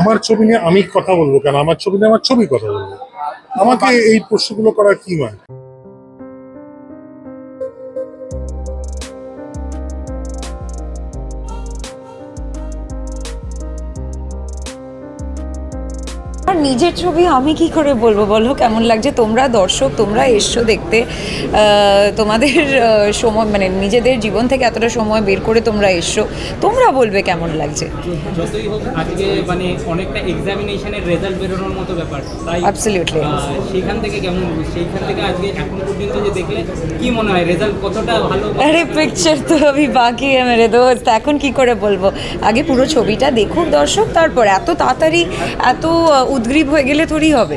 আমার ছবি নিয়ে আমি কথা বলবো কেন? আমার ছবি নিয়ে আমার ছবি কথা বলবো। আমাকে এই প্রশ্নগুলো করার কি মানে? আর নিজের ছবি আমি কি করে বলবো বলো কেমন লাগছে? তোমরা দর্শক, তোমরা এসছো দেখতে, তোমাদের সময় মানে নিজেদের জীবন থেকে এতটা সময় বের করে তোমরা এসছো, তোমরা বলবে কেমন লাগছে। যতই হোক আজকে মানে অনেকটা এক্সামিনেশনের রেজাল্ট বেরোনোর মতো ব্যাপার, তাই অ্যাবসলিউটলি। সেইখান থেকে সেইখান থেকে আজকে এখন পর্যন্ত যে দেখলে কি মনে হয় রেজাল্ট কতটা ভালো? আরে পিকচার তো আমি বাকি মেরে দোস্ত, এখন কি করে বলবো? আগে পুরো ছবিটা দেখুক দর্শক, তারপর এত তাড়াতাড়ি এত উদ্গ্রীব হয়ে গেলে থোড়ি হবে।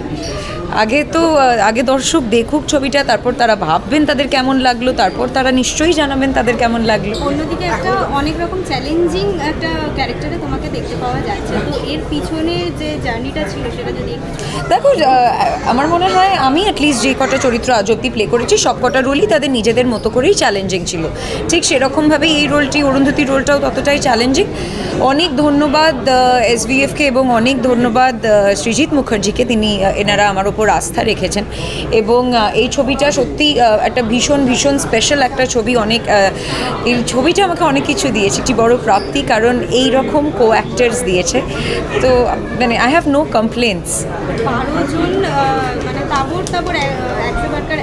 আগে দর্শক দেখুক ছবিটা, তারপর তারা ভাববেন তাদের কেমন লাগলো, তারপর তারা নিশ্চয়ই জানাবেন তাদের কেমন লাগলো। অন্যদিকে একটা অনেক রকম চ্যালেঞ্জিং একটা ক্যারেক্টারে তোমাকে দেখতে পাওয়া যাচ্ছে, তো এর পিছনে যে জার্নিটা ছিল সেটা যদি দেখো, আমার মনে হয় আমি অ্যাটলিস্ট যে কটা চরিত্র আজ অব্দি প্লে করেছি সব কটা রোলই তাদের নিজেদের মতো করেই চ্যালেঞ্জিং ছিল। ঠিক সেরকমভাবেই এই রোলটি, অরুন্ধতির রোলটাও ততটাই চ্যালেঞ্জিং। অনেক ধন্যবাদ SVFকে এবং অনেক ধন্যবাদ সৃজিত মুখার্জিকে, এনারা আমার ওপর আস্থা রেখেছেন। এবং এই ছবিটা সত্যি একটা ভীষণ ভীষণ স্পেশাল একটা ছবি। এই ছবিটা আমাকে অনেক কিছু দিয়েছে, একটি বড় প্রাপ্তি, কারণ এই রকম কো অ্যাক্টার্স দিয়েছে। তো মানে আই হ্যাভ নো কমপ্লেন্টস। 12 জন মানে তাবর একবারকার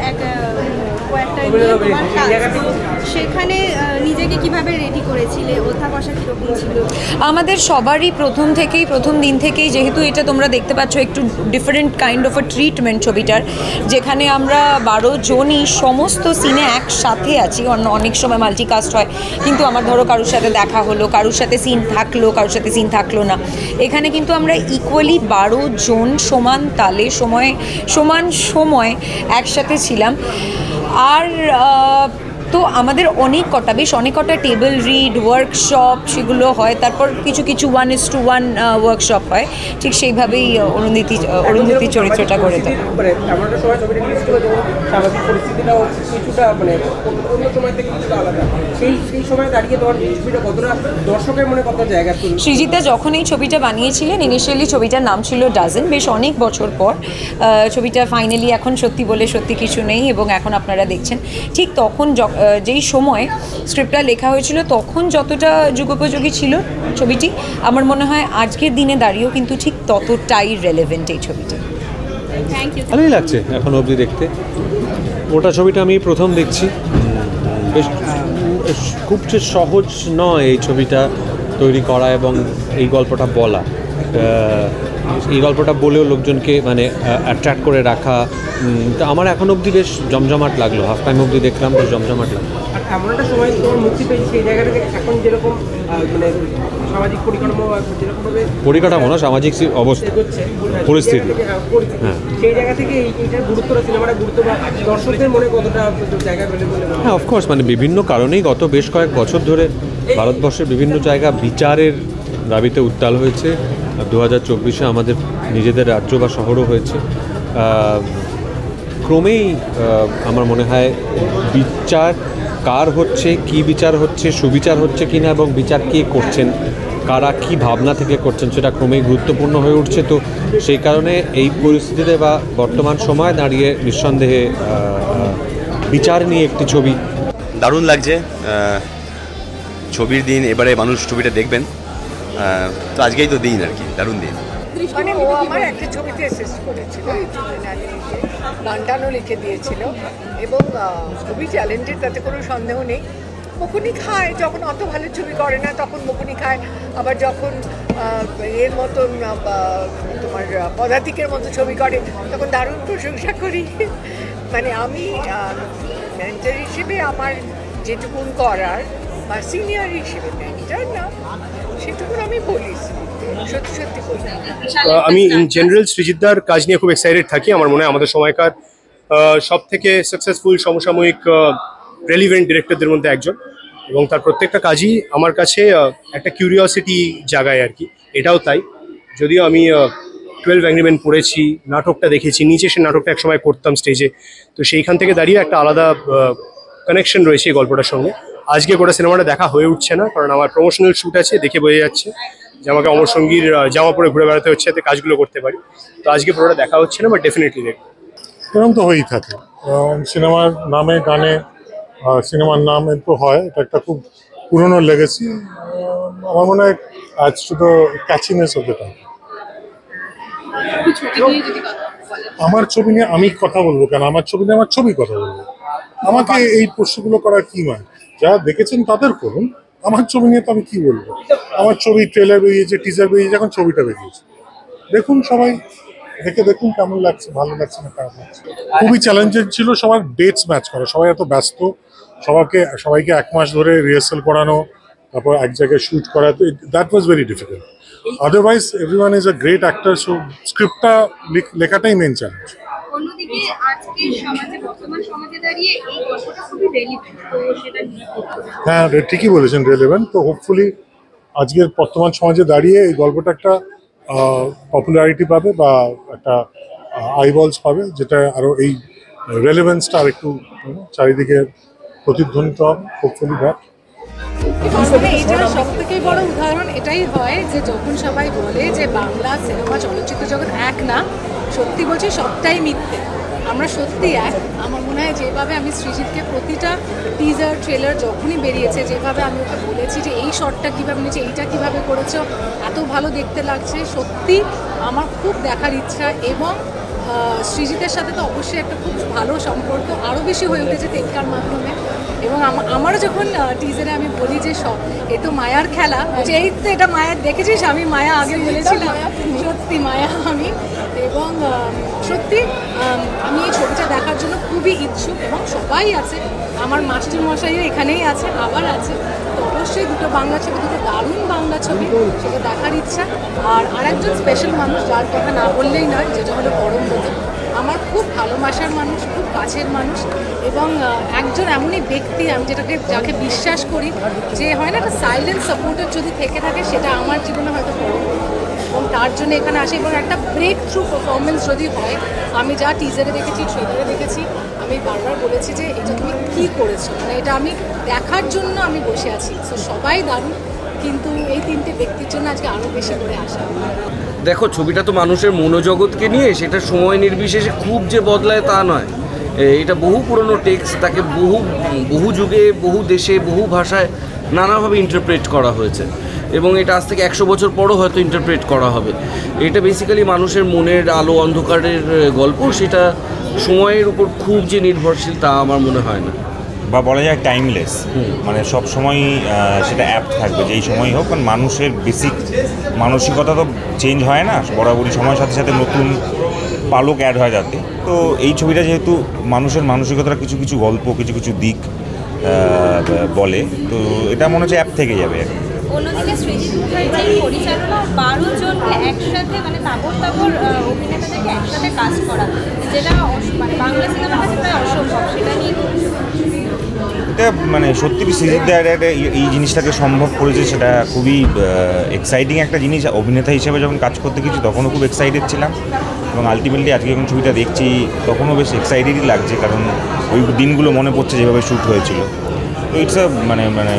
সেখানে নিজেকে কিভাবে রেডি করেছিলে? ওঠা বসা কিরকম ছিল? আমাদের সবারই প্রথম দিন থেকেই, যেহেতু এটা তোমরা দেখতে পাচ্ছ একটু different kind of a treatment ছবিটার, যেখানে আমরা 12 জনই সমস্ত সিনে একসাথে আছি। অনেক সময় মাল্টিকাস্ট হয়, কিন্তু আমার ধরো কারোর সাথে দেখা হলো, কারোর সাথে সিন থাকলো, কারোর সাথে সিন থাকলো না। এখানে কিন্তু আমরা ইকুয়ালি 12 জন সমান তালে সমান সময় একসাথে ছিলাম। আর তো আমাদের অনেক কটা টেবিল রিড, ওয়ার্কশপ সেগুলো হয়, তারপর কিছু 1:1 ওয়ার্কশপ হয়। ঠিক সেইভাবেই অরুন্ধতি চরিত্রটা করে দেয়। সৃজিতা যখন এই ছবিটা বানিয়েছিলেন, ইনিশিয়ালি ছবিটার নাম ছিল ডাজন। বেশ অনেক বছর পর ছবিটা ফাইনালি এখন সত্যি বলে সত্যি কিছু নেই, এবং এখন আপনারা দেখছেন। ঠিক তখন যেই সময় স্ক্রিপ্টটা লেখা হয়েছিল তখন যতটা যুগোপযোগী ছিল ছবিটি, আমার মনে হয় আজকের দিনে দাঁড়িয়েও কিন্তু ঠিক ততটাই রেলেভেন্ট এই ছবিটি। ভালোই লাগছে এখন অবধি দেখতে। ওটা ছবিটা আমি প্রথম দেখছি। বেশ খুব যে সহজ নয় এই ছবিটা তৈরি করা এবং এই গল্পটা বলা। এই গল্পটা বলেও লোকজনকে মানে অ্যাট্রাক্ট করে রাখা, তো আমার এখন অবধি বেশ জমজমাট লাগলো। হাফ টাইম অবধি দেখলাম, বেশ জমজমাট লাগলো। এমন একটা সময় তোমার মুক্তি পেয়েছে সেই জায়গা থেকে এখন যেরকম মানে সামাজিক পরিকাঠামো না, সামাজিক অবস্থা, পরিস্থিতি, হ্যাঁ, সেই জায়গা থেকে এইটার গুরুত্বটা, সিনেমাটা গুরুত্ব বা দর্শকদের মনে কতটা জায়গা পেলে বলে? হ্যাঁ, অফকোর্স, মানে বিভিন্ন কারণেই গত বেশ কয়েক বছর ধরে ভারতবর্ষের বিভিন্ন জায়গা বিচারের দাবিতে উত্তাল হয়েছে। 2024-এ আমাদের নিজেদের রাজ্য বা শহরও হয়েছে। ক্রমেই আমার মনে হয় বিচার কার হচ্ছে, কি বিচার হচ্ছে, সুবিচার হচ্ছে কিনা, এবং বিচার কে করছেন, কারা কি ভাবনা থেকে করছেন, সেটা ক্রমেই গুরুত্বপূর্ণ হয়ে উঠছে। তো সেই কারণে এই পরিস্থিতিতে বা বর্তমান সময় দাঁড়িয়ে নিঃসন্দেহে বিচার নিয়ে একটি ছবি দারুণ লাগছে। ছবির দিন, এবারে মানুষ ছবিটা দেখবেন, তো আজকেই তো দিন আর কি, দারুণ দিন। মানে ও আমার একটা ছবিতে অ্যাসিস্ট করেছিল, গানটানও লিখে দিয়েছিল, এবং খুবই ট্যালেন্টেড, তাতে কোনো সন্দেহ নেই। বকুনি খায় যখন অত ভালো ছবি করে না, তখন বকুনি খায়। আবার যখন এর মতন তোমার পদাতিকের মতো ছবি করে তখন দারুণ প্রশংসা করি। মানে আমি মেন্টর হিসেবে আমার যেটুকুন করার, বা সিনিয়র হিসেবে, মেন্টর না, সেটুকুন আমি বলি, সত্যি সত্যি বলি। আমি ইন জেনারেল সৃজিতদার কাজ নিয়ে খুব এক্সাইটেড থাকি। আমার মনে হয় আমাদের সময়কার সব থেকে সাকসেসফুল সমসাময়িক রেলিভেন্ট ডিরেক্টরদের মধ্যে একজন, এবং তার প্রত্যেকটা কাজই আমার কাছে একটা কিউরিওসিটি জাগায় আর কি। এটাও তাই, যদিও আমি 12 অ্যাংরি ম্যান পড়েছি, নাটকটা দেখেছি, নিচে সে নাটকটা একসময় করতাম স্টেজে, তো সেইখান থেকে দাঁড়িয়ে একটা আলাদা কানেকশন রয়েছে এই গল্পটার সঙ্গে। আজকে গোটা সিনেমাটা দেখা হয়ে উঠছে না, কারণ আমার প্রমোশনাল শ্যুট আছে, দেখে বোঝা যাচ্ছে যে আমাকে অমর সঙ্গীর জামা পরে ঘুরে বেড়াতে হচ্ছে যাতে কাজগুলো করতে পারি। তো আজকে পুরোটা দেখা হচ্ছে না, বাট ডেফিনেটলি দেখবো। এরকম তো হয়েই থাকে সিনেমার নামে গানে, সিনেমার নামে তো হয়, এটা একটা খুব পুরনো লেগেসি। আমার মনে হয় আজ শুধু ক্যাচিনেস অফ দ্য টাইম। আমার ছবি নিয়ে আমি কথা বলবো কেন? আমার ছবি নিয়ে আমার ছবি কথা বলবো। আমাকে এই প্রশ্নগুলো করার কি মানে? যারা দেখেছেন তাদের করুন, আমার ছবি নিয়ে তো আমি কি বলবো? আমার ছবি ট্রেলার বেরিয়েছে, টিজার বেরিয়েছে, এখন ছবিটা বেরিয়েছে, দেখুন সবাই, দেখুন কেমন লাগছে, ভালো লাগছে না খারাপ লাগছে। খুবই চ্যালেঞ্জিং ছিল সবার ডেটস ম্যাচ করা, সবাই এত ব্যস্ত, সবাইকে 1 মাস ধরে রিহার্সাল করানো, তারপর এক জায়গায় শুট করা, that was very difficult. Otherwise everyone is a great actor, so স্ক্রিপ্টটা লেখাটাই মেন চ্যালেঞ্জ। অন্যদিকে আজকে সমাজে, বর্তমান সমাজে দাঁড়িয়ে এই গল্পটা খুবই রেলিভেন্ট, তো সেটা নিয়ে হ্যাঁ, ঠিকই বলেছেন, রেলেভেন্ট। তো হোপফুলি আজকের বর্তমান সমাজে দাঁড়িয়ে এই গল্পটা একটা পপুলারিটি পাবে বা একটা আইবলস পাবে, যেটা আরও এই রেলেভেন্সটা আর একটু চারিদিকে প্রতিধ্বনিত হবে, হোপফুলি দ্যাট। আসলে এটা সব থেকে বড় উদাহরণ এটাই হয় যে যখন সবাই বলে যে বাংলা সিনেমা চলচ্চিত্র জগৎ এক না, সত্যি বলছি সবটাই মিথ্যে। আমরা সত্যি এক। আমার মনে হয় যেভাবে আমি সৃজিতকে প্রতিটা টিজার ট্রেলার যখনই বেরিয়েছে, যেভাবে আমি ওকে বলেছি যে এই শটটা কীভাবে নিয়েছে, এইটা কীভাবে করেছো, এত ভালো দেখতে লাগছে, সত্যি আমার খুব দেখার ইচ্ছা। এবং সৃজিতের সাথে তো অবশ্যই একটা খুব ভালো সম্পর্ক আরও বেশি হয়ে উঠেছে টেক্কার মাধ্যমে। এবং আমারও যখন টিজারে আমি বলি যে সব এ তো মায়ার খেলা, যে এই তো এটা মায়ার, দেখেছিস আমি মায়া আগে বলেছিলাম, সত্যি মায়া আমি। এবং সত্যি আমি এই ছবিটা দেখার জন্য খুবই ইচ্ছুক, এবং সবাই আছে, আমার মাস্টার মশাইও এখানেই আছে, আবার আছে। তো অবশ্যই দুটো বাংলা ছবি, দুটো দারুণ বাংলা ছবি, সেটা দেখার ইচ্ছা। আর আরেকজন স্পেশাল মানুষ যার কথা না বললেই নয়, যেটা হলো পরমব্রত, আমার খুব ভালোবাসার মানুষ, খুব কাছের মানুষ, এবং একজন এমনই ব্যক্তি আমি যাকে বিশ্বাস করি, যে হয় না একটা সাইলেন্ট সাপোর্টার যদি থেকে থাকে, সেটা আমার জীবনে হয়তো পরমব্রত। এবং তার জন্য এখানে আসে, এবং একটা ব্রেক থ্রু পারফরমেন্স যদি হয়, আমি যা টিজারে দেখেছি, ট্রেলারে দেখেছি, আমি বারবার বলেছি যে এটা তুমি কী করেছো, মানে এটা আমি দেখার জন্য আমি বসে আছি। তো সবাই দারুণ, কিন্তু এই তিনটে ব্যক্তির জন্য আজকে আরও বেশি করে আসা। দেখো, ছবিটা তো মানুষের মনোজগৎকে নিয়ে, সেটা সময় নির্বিশেষে খুব যে বদলায় তা নয়। এটা বহু পুরনো টেক্সট, তাকে বহু যুগে, বহু দেশে, বহু ভাষায় নানাভাবে ইন্টারপ্রেট করা হয়েছে, এবং এটা আজ থেকে 100 বছর পরও হয়তো ইন্টারপ্রেট করা হবে। এটা বেসিক্যালি মানুষের মনের আলো অন্ধকারের গল্প, সেটা সময়ের উপর খুব যে নির্ভরশীল তা আমার মনে হয় না, বা বলা যায় টাইমলেস। মানে সব সময় সেটা অ্যাপ্ট থাকবে, যেই সময় হোক, কারণ মানুষের বেসিক মানসিকতা তো চেঞ্জ হয় না, বরাবরই সময়ের সাথে সাথে নতুন পালক অ্যাড হয় যাতে। তো এই ছবিটা যেহেতু মানুষের মানসিকতার কিছু কিছু গল্প, কিছু কিছু দিক বলে, তো এটা মনে হচ্ছে অ্যাপ থেকে যাবে। অন্যদিকে সৃজিত মুখার্জির পরিচালনা 12 জনকে একসাথে, মানে তাবর অভিনেতাদেরকে একসাথে কাজ করা, যেটা মানে বাংলা সিনেমার কাছে প্রায় অসম্ভব, সেটা নিয়ে এটা মানে সত্যি সৃজিতদা এই জিনিসটাকে সম্ভব করেছে, সেটা খুবই এক্সাইটিং একটা জিনিস। অভিনেতা হিসেবে যখন কাজ করতে গেছি তখনও খুব এক্সাইটেড ছিলাম, এবং আলটিমেটলি আজকে যখন ছবিটা দেখছি তখনও বেশ এক্সাইটেডই লাগছে, কারণ ওই দিনগুলো মনে পড়ছে যেভাবে শ্যুট হয়েছিল। তো ইটস মানে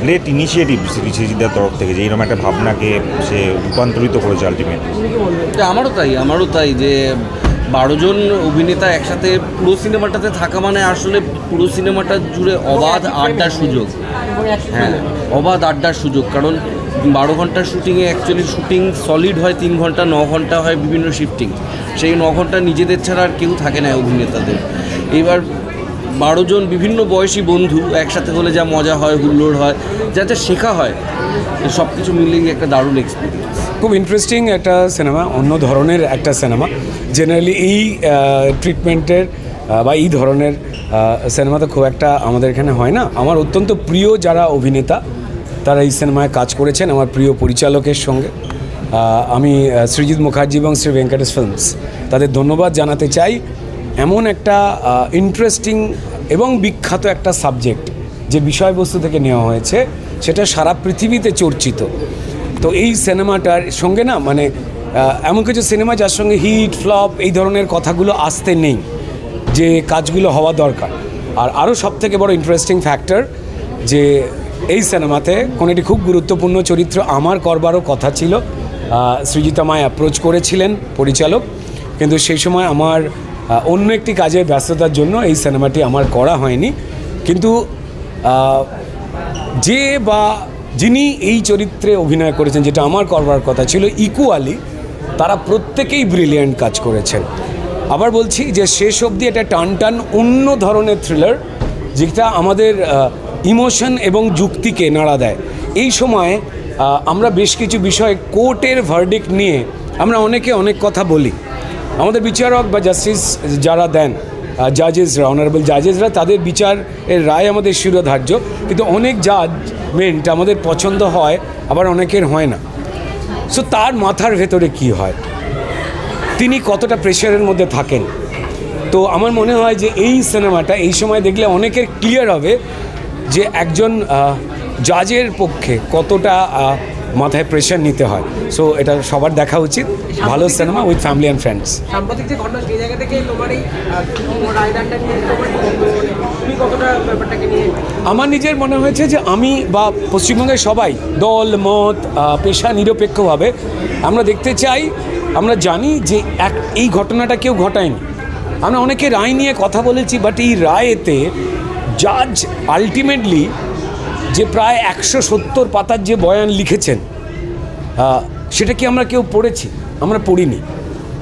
গ্রেট ইনিশিয়েটিভ সৃজিতদার তরফ থেকে, যে এইরকম একটা ভাবনাকে সে রূপান্তরিত করেছে আলটিমেটলি। আমারও তাই যে 12 জন অভিনেতা একসাথে পুরো সিনেমাটাতে থাকা মানে আসলে পুরো সিনেমাটা জুড়ে অবাধ আড্ডার সুযোগ। হ্যাঁ, অবাধ আড্ডার সুযোগ, কারণ 12 ঘন্টার শুটিংয়ে অ্যাকচুয়ালি শুটিং সলিড হয় 3 ঘন্টা, 9 ঘন্টা হয় বিভিন্ন শিফটিং। সেই 9 ঘন্টা নিজেদের ছাড়া আর কেউ থাকে না অভিনেতাদের। এবার 12 জন বিভিন্ন বয়সী বন্ধু একসাথে হলে যা মজা হয়, হুল্লোড় হয়, যাতে শেখা হয়, সব কিছু মিলিয়ে একটা দারুণ এক্সপিরিয়েন্স। খুব ইন্টারেস্টিং একটা সিনেমা, অন্য ধরনের একটা সিনেমা। জেনারেলি এই ট্রিটমেন্টের বা এই ধরনের সিনেমা তো খুব একটা আমাদের এখানে হয় না। আমার অত্যন্ত প্রিয় যারা অভিনেতা তারা এই সিনেমায় কাজ করেছেন, আমার প্রিয় পরিচালকের সঙ্গে আমি সৃজিত মুখার্জি এবং শ্রী ভেঙ্কটেশ ফিল্মস তাদের ধন্যবাদ জানাতে চাই। এমন একটা ইন্টারেস্টিং এবং বিখ্যাত একটা সাবজেক্ট যে বিষয়বস্তু থেকে নেওয়া হয়েছে, সেটা সারা পৃথিবীতে চর্চিত। তো এই সিনেমাটার সঙ্গে না, মানে এমন কিছু সিনেমা যার সঙ্গে হিট ফ্লপ এই ধরনের কথাগুলো আসতে নেই, যে কাজগুলো হওয়া দরকার। আর আরও সবথেকে বড় ইন্টারেস্টিং ফ্যাক্টর যে এই সিনেমাতে কোনো একটি খুব গুরুত্বপূর্ণ চরিত্র আমার করবারও কথা ছিল। সৃজিত আমায় অ্যাপ্রোচ করেছিলেন পরিচালক, কিন্তু সেই সময় আমার অন্য একটি কাজের ব্যস্ততার জন্য এই সিনেমাটি আমার করা হয়নি। কিন্তু যে বা যিনি এই চরিত্রে অভিনয় করেছেন, যেটা আমার করবার কথা ছিল, ইকুয়ালি তারা প্রত্যেকেই ব্রিলিয়ান্ট কাজ করেছেন। আবার বলছি যে শেষ অবধি এটা টান অন্য ধরনের থ্রিলার, যেটা আমাদের ইমোশন এবং যুক্তিকে নাড়া দেয়। এই সময় আমরা বেশ কিছু বিষয় কোর্টের ভার্ডিক্ট নিয়ে আমরা অনেকে অনেক কথা বলি। আমাদের বিচারক বা জাস্টিস যারা দেন, জাজেসরা, অনারেবল জাজেসরা, তাদের বিচারের রায় আমাদের শিরোধার্য, কিন্তু অনেক জাজমেন্ট আমাদের পছন্দ হয়, আবার অনেকের হয় না। সো তার মাথার ভেতরে কি হয়, তিনি কতটা প্রেশারের মধ্যে থাকেন। তো আমার মনে হয় যে এই সিনেমাটা এই সময় দেখলে অনেকের ক্লিয়ার হবে যে একজন জাজের পক্ষে কতটা মাথায় প্রেশার নিতে হয়। সো এটা সবার দেখা উচিত, ভালো cinema with family and friends. সাম্প্রতিক যে ঘটনা, সেই জায়গা থেকে তোমার এই রায়দানটা নিয়ে তুমি কতটা ব্যাপারটাকে নিয়ে? আমার নিজের মনে হয়েছে যে আমি বা পশ্চিমবঙ্গের সবাই দল মত পেশা নিরপেক্ষভাবে আমরা দেখতে চাই, আমরা জানি যে এই ঘটনাটা কেউ ঘটায়নি। আমরা অনেকে রায় নিয়ে কথা বলেছি, বাট এই রায়েতে জাজ আলটিমেটলি যে প্রায় 170 পাতার যে বয়ান লিখেছেন, সেটা কি আমরা কেউ পড়েছি? আমরা পড়িনি।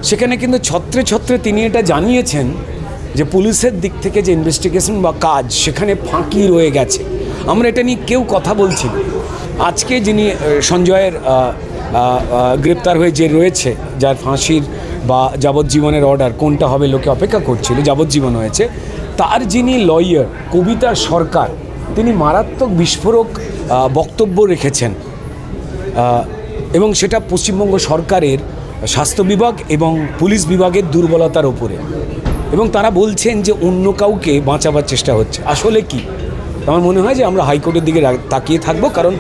সেখানে কিন্তু ছত্রে ছত্রে তিনি এটা জানিয়েছেন যে পুলিশের দিক থেকে যে ইনভেস্টিগেশন বা কাজ, সেখানে ফাঁকি রয়ে গেছে। আমরা এটা নিয়ে কেউ কথা বলছি না। আজকে যিনি সঞ্জয়ের গ্রেপ্তার হয়ে যে রয়েছে, যার ফাঁসির বা যাবজ্জীবনের অর্ডার কোনটা হবে লোকে অপেক্ষা করছিল, যাবজ্জীবন হয়েছে, তার যিনি লয়ার কবিতা সরকার, তিনি মারাত্মক বিস্ফোরক বক্তব্য রেখেছেন, এবং সেটা পশ্চিমবঙ্গ সরকারের স্বাস্থ্য বিভাগ এবং পুলিশ বিভাগের দুর্বলতার ওপরে। এবং তারা বলছেন যে অন্য কাউকে বাঁচাবার চেষ্টা হচ্ছে। আসলে কি, আমার মনে হয় যে আমরা হাইকোর্টের দিকে তাকিয়ে থাকবো, কারণ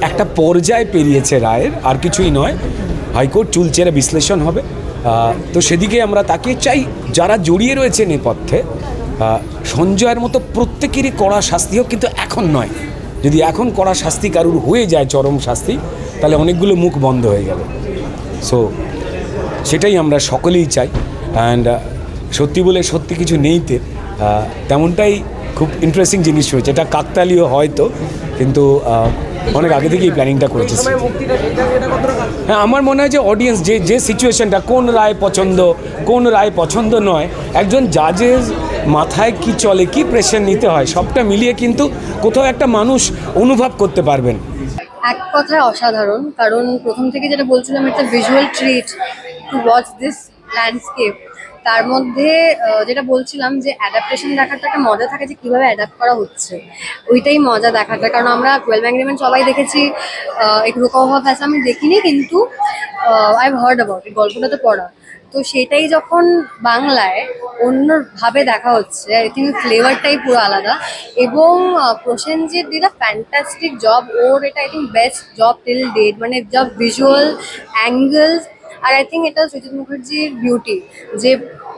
একটা পর্যায়ে পেরিয়েছে রায়ের, আর কিছুই নয়। হাইকোর্ট চুলচেরা বিশ্লেষণ হবে, তো সেদিকে আমরা তাকিয়ে চাই। যারা জড়িয়ে রয়েছে নেপথ্যে, সঞ্জয়ের মতো প্রত্যেকেরই কড়া শাস্তি হোক, কিন্তু এখন নয়। যদি এখন কড়া শাস্তি কারুর হয়ে যায়, চরম শাস্তি, তাহলে অনেকগুলো মুখ বন্ধ হয়ে যাবে। সো সেটাই আমরা সকলেই চাই। অ্যান্ড সত্যি বলে সত্যি কিছু নেইতে, তেমনটাই খুব ইন্টারেস্টিং জিনিস হয়েছে। এটা কাকতালীয় হয়তো, কিন্তু অনেক আগে থেকেই প্ল্যানিংটা করেছে। হ্যাঁ, আমার মনে হয় যে অডিয়েন্স যে সিচুয়েশনটা, কোন রায় পছন্দ নয়, একজন জাজের মাথায় কি চলে, কি প্রেশার নিতে হয়, সবটা মিলিয়ে কিন্তু কোথাও একটা মানুষ অনুভব করতে পারবেন। এক কথায় অসাধারণ, কারণ প্রথম থেকে যেটা বলছিলাম, একটা visual treat to watch this landscape. তার মধ্যে যেটা বলছিলাম যে অ্যাডাপ্টেশন দেখাটা একটা মজা থাকে, যে কীভাবে অ্যাডাপ্ট করা হচ্ছে, ওইটাই মজা দেখাটা। কারণ আমরা 12 অ্যাংরি সবাই দেখেছি, এক রুকাওয়া ফ্যাসা আমি দেখিনি, কিন্তু I have heard about it, গল্পটা তো পড়া। তো সেটাই যখন বাংলায় অন্যভাবে দেখা হচ্ছে, আই থিঙ্ক ফ্লেভারটাই পুরো আলাদা। এবং Prosenjit did a fantastic job, ওর এটা I think best job till date, মানে জব ভিজুয়াল অ্যাঙ্গেলস। আর আই থিঙ্ক এটা সৃজিত মুখার্জির বিউটি, যে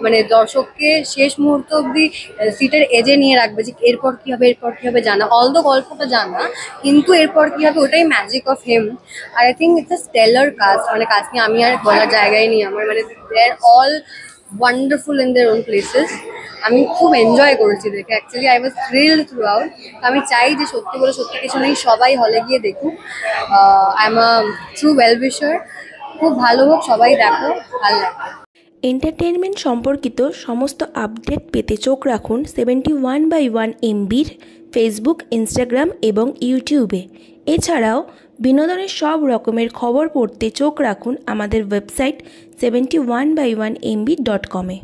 মানে দর্শককে শেষ মুহূর্ত অবধি সিটের এজে নিয়ে রাখবে, যে এরপর কী হবে জানা, অলদো গল্পটা জানা, কিন্তু এরপর কী হবে, ওটাই ম্যাজিক অফ হিম। আর I think it's a stellar cast, মানে কাস্ট নিয়ে আমি আর বলার জায়গায় নিই আমার, মানে they are all wonderful in their own places. আমি খুব এনজয় করেছি দেখে, actually I was thrilled throughout. আমি চাই যে সত্যি বলে সত্যি কিছু নেই, সবাই হলে গিয়ে দেখুক। I am a true well উইশার, খুব ভালো হোক, সবাই দেখো, ভালো লাগবে। এন্টারটেনমেন্ট সম্পর্কিত সমস্ত আপডেট পেতে চোখ রাখুন 71/1 MBর ফেসবুক, ইনস্টাগ্রাম এবং ইউটিউবে। এছাড়াও বিনোদনের সব রকমের খবর পড়তে চোখ রাখুন আমাদের ওয়েবসাইট 71/1MB.com-এ।